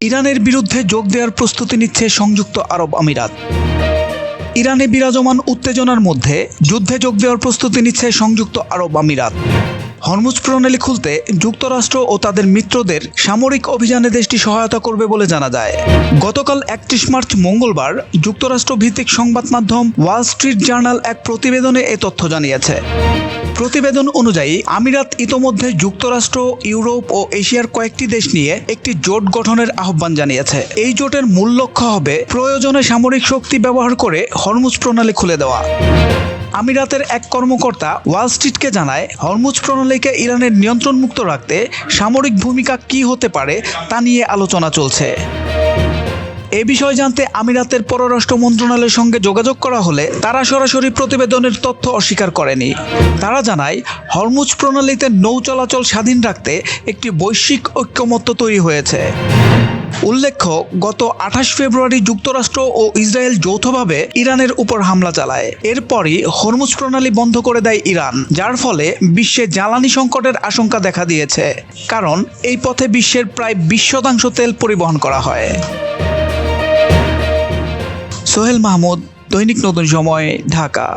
ইরানের বিরুদ্ধে যোগ দেওয়ার প্রস্তুতি নিচ্ছে সংযুক্ত আরব আমিরাত। ইরানে বিরাজমান উত্তেজনার মধ্যে যুদ্ধে যোগ দেওয়ার প্রস্তুতি নিচ্ছে সংযুক্ত আরব আমিরাত। হরমুজ প্রণালী খুলতে যুক্তরাষ্ট্র ও তাদের মিত্রদের সামরিক অভিযানে দেশটি সহায়তা করবে বলে জানা যায়। গতকাল ৩১ মার্চ মঙ্গলবার যুক্তরাষ্ট্র ভিত্তিক সংবাদ মাধ্যম ওয়াল স্ট্রিট জার্নাল এক প্রতিবেদনে এ তথ্য জানিয়েছে। প্রতিবেদন অনুযায়ী আমিরাত ইতোমধ্যে যুক্তরাষ্ট্র, ইউরোপ ও এশিয়ার কয়েকটি দেশ নিয়ে একটি জোট গঠনের আহ্বান জানিয়েছে। এই জোটের মূল লক্ষ্য হবে প্রয়োজনে সামরিক শক্তি ব্যবহার করে হরমুজ প্রণালী খুলে দেওয়া। আমিরাতের এক কর্মকর্তা ওয়াল স্ট্রিটকে জানায়, হরমুজ প্রণালীকে ইরানের নিয়ন্ত্রণমুক্ত রাখতে সামরিক ভূমিকা কী হতে পারে তা নিয়ে আলোচনা চলছে। এ বিষয় জানতে আমিরাতের পররাষ্ট্র মন্ত্রণালয়ের সঙ্গে যোগাযোগ করা হলে তারা সরাসরি প্রতিবেদনের তথ্য অস্বীকার করেনি। তারা জানায়, হরমুজ প্রণালীতে নৌ চলাচল স্বাধীন রাখতে একটি বৈশ্বিক ঐক্যমত্য তৈরি হয়েছে। উল্লেখ্য, গত ২৮ ফেব্রুয়ারি যুক্তরাষ্ট্র ও ইসরায়েল যৌথভাবে ইরানের উপর হামলা চালায়। এরপরই হরমুজ প্রণালী বন্ধ করে দেয় ইরান, যার ফলে বিশ্বে জ্বালানি সংকটের আশঙ্কা দেখা দিয়েছে। কারণ এই পথে বিশ্বের প্রায় ২০% তেল পরিবহন করা হয়। সোহেল মাহমুদ, দৈনিক নতুন সময়, ঢাকা।